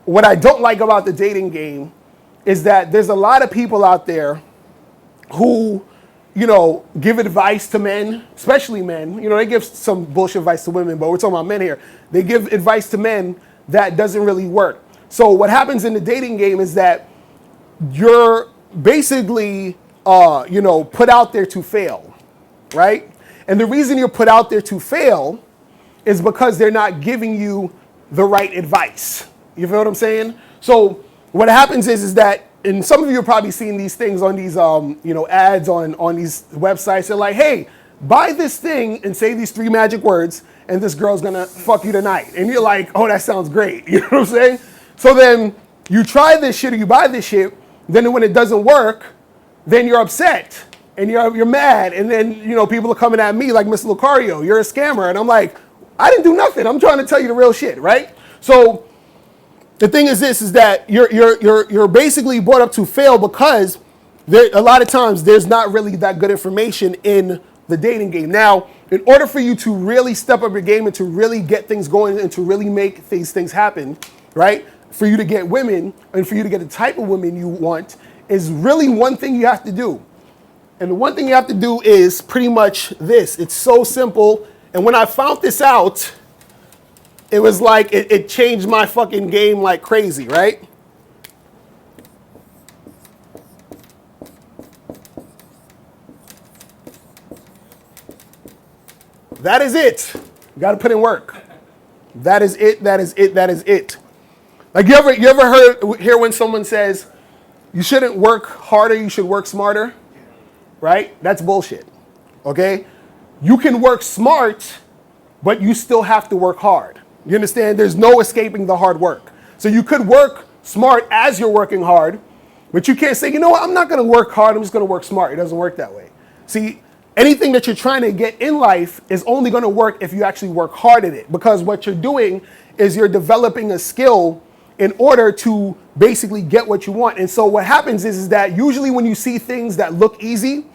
what I don't like about the dating game is that there's a lot of people out there who, give advice to men, especially men. They give some bullshit advice to women, but we're talking about men here. They give advice to men that doesn't really work. So what happens in the dating game is that you're basically, put out there to fail, right? And the reason you're put out there to fail is because they're not giving you the right advice. You feel what I'm saying? So what happens is that, and some of you have probably seen these things on these, ads on these websites. They're like, hey, buy this thing and say these 3 magic words, and this girl's gonna fuck you tonight. And you're like, oh, that sounds great. You know what I'm saying? So then you try this shit or you buy this shit. Then when it doesn't work, then you're upset and you're mad. And then, people are coming at me like, Mr. Lucario, you're a scammer. And I'm like, I didn't do nothing. I'm trying to tell you the real shit, right? So the thing is this, is that you're basically brought up to fail because a lot of times there's not really that good information in the dating game. Now, in order for you to really step up your game and to really get things going and to really make these things happen, right? For you to get women and for you to get the type of women you want is really one thing you have to do. And the one thing you have to do is pretty much this. It's so simple. And when I found this out, it was like it changed my fucking game like crazy, right? That is it. You got to put in work. That is it. That is it. That is it. Like you ever hear when someone says you shouldn't work harder, you should work smarter, right? That's bullshit. Okay? You can work smart, but you still have to work hard. You understand? There's no escaping the hard work. So you could work smart as you're working hard, but you can't say, you know what, I'm not going to work hard, I'm just going to work smart. It doesn't work that way. See, anything that you're trying to get in life is only going to work if you actually work hard at it, because what you're doing is you're developing a skill in order to basically get what you want. And so what happens is that usually when you see things that look easy,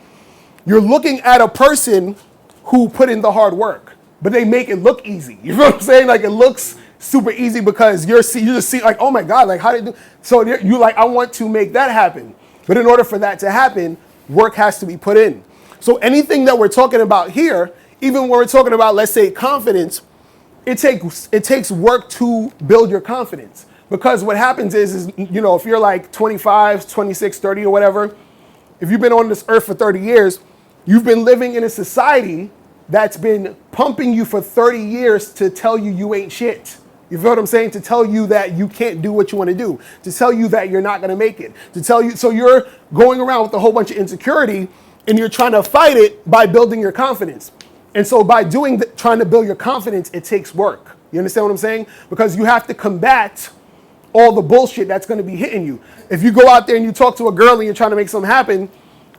you're looking at a person who put in the hard work, but they make it look easy. You know what I'm saying? Like it looks super easy because you just see like, oh my God, like how did you do? So you're like, I want to make that happen. But in order for that to happen, work has to be put in. So anything that we're talking about here, even when we're talking about, let's say, confidence, it takes work to build your confidence. Because what happens is, if you're like 25, 26, 30 or whatever, if you've been on this earth for 30 years, you've been living in a society that's been pumping you for 30 years to tell you you ain't shit. You feel what I'm saying? To tell you that you can't do what you want to do. To tell you that you're not going to make it. To tell you, so you're going around with a whole bunch of insecurity and you're trying to fight it by building your confidence. And so by trying to build your confidence, it takes work. You understand what I'm saying? Because you have to combat all the bullshit that's going to be hitting you. If you go out there and you talk to a girl and you're trying to make something happen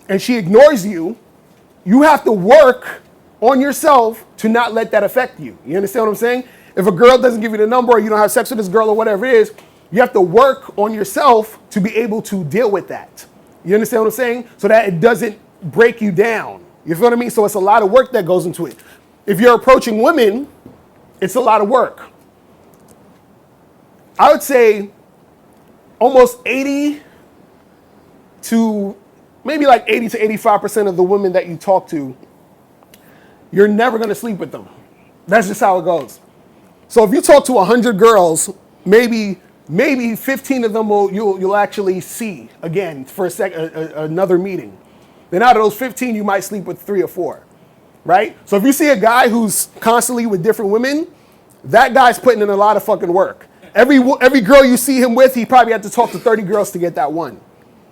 and she ignores you, you have to work on yourself to not let that affect you. You understand what I'm saying? If a girl doesn't give you the number or you don't have sex with this girl or whatever it is, you have to work on yourself to be able to deal with that. You understand what I'm saying? So that it doesn't break you down. You feel what I mean? So it's a lot of work that goes into it. If you're approaching women, it's a lot of work. I would say almost 80 to maybe like 80 to 85% of the women that you talk to, you're never going to sleep with them. That's just how it goes. So if you talk to 100 girls, maybe 15 of them you'll actually see again for another meeting. Then out of those 15, you might sleep with 3 or 4, right? So if you see a guy who's constantly with different women, that guy's putting in a lot of fucking work. Every girl you see him with, he probably had to talk to 30 girls to get that one.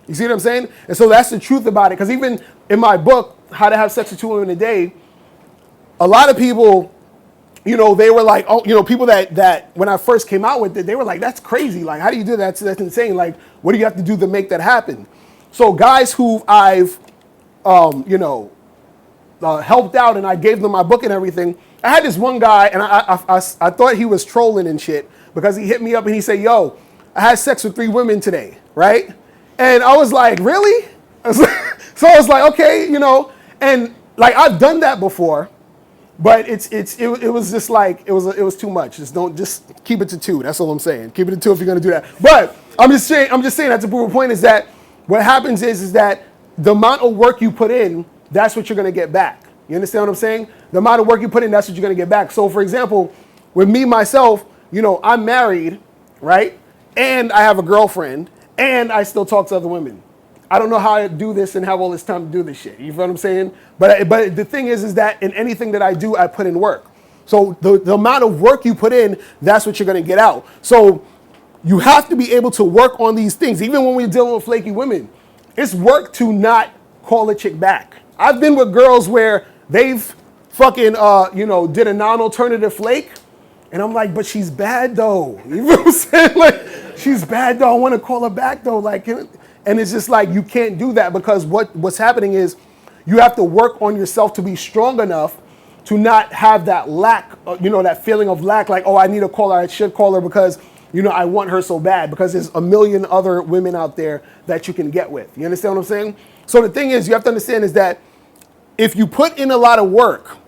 You see what I'm saying? And so that's the truth about it. Because even in my book, How to Have Sex with 2 Women a Day, a lot of people, they were like, oh, people that when I first came out with it, they were like, that's crazy. Like, how do you do that? That's insane. Like, what do you have to do to make that happen? So guys who I've, helped out and I gave them my book and everything, I had this one guy and I thought he was trolling and shit because he hit me up and he said, yo, I had sex with 3 women today, right? And I was like, really? So I was like, okay, and like I've done that before, But it was just like it was too much. Just keep it to two. That's all I'm saying. Keep it to two if you're gonna do that. But I'm just saying that to prove a point is that what happens is that the amount of work you put in, that's what you're gonna get back. You understand what I'm saying? The amount of work you put in, that's what you're gonna get back. So for example, with me myself, I'm married, right? And I have a girlfriend, and I still talk to other women. I don't know how I do this and have all this time to do this shit. You feel what I'm saying? But the thing is that in anything that I do, I put in work. So the amount of work you put in, that's what you're going to get out. So you have to be able to work on these things. Even when we're dealing with flaky women, it's work to not call a chick back. I've been with girls where they've fucking, did a non-alternative flake. And I'm like, but she's bad though. You know what I'm saying? Like, she's bad though. I want to call her back though. Like, and it's just like, you can't do that because what's happening is you have to work on yourself to be strong enough to not have that lack, that feeling of lack, like, oh, I need to call her, I should call her because, I want her so bad because there's a million other women out there that you can get with. You understand what I'm saying? So the thing is, you have to understand is that if you put in a lot of work,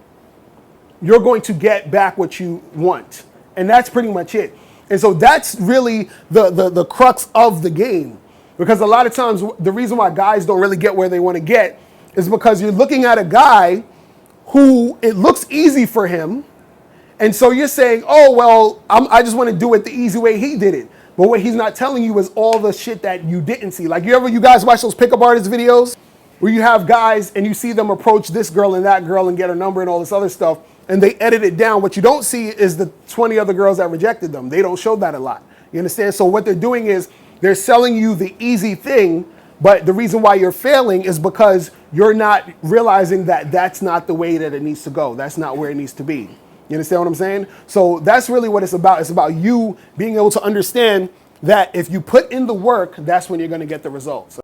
you're going to get back what you want. And that's pretty much it. And so that's really the crux of the game. Because a lot of times, the reason why guys don't really get where they want to get is because you're looking at a guy who it looks easy for him. And so you're saying, oh, well, I just want to do it the easy way he did it. But what he's not telling you is all the shit that you didn't see. Like you guys watch those pickup artist videos where you have guys and you see them approach this girl and that girl and get her number and all this other stuff. And they edit it down. What you don't see is the 20 other girls that rejected them. They don't show that a lot. You understand? So what they're doing is they're selling you the easy thing, but the reason why you're failing is because you're not realizing that that's not the way that it needs to go. That's not where it needs to be. You understand what I'm saying? So that's really what it's about. It's about you being able to understand that if you put in the work, that's when you're going to get the results.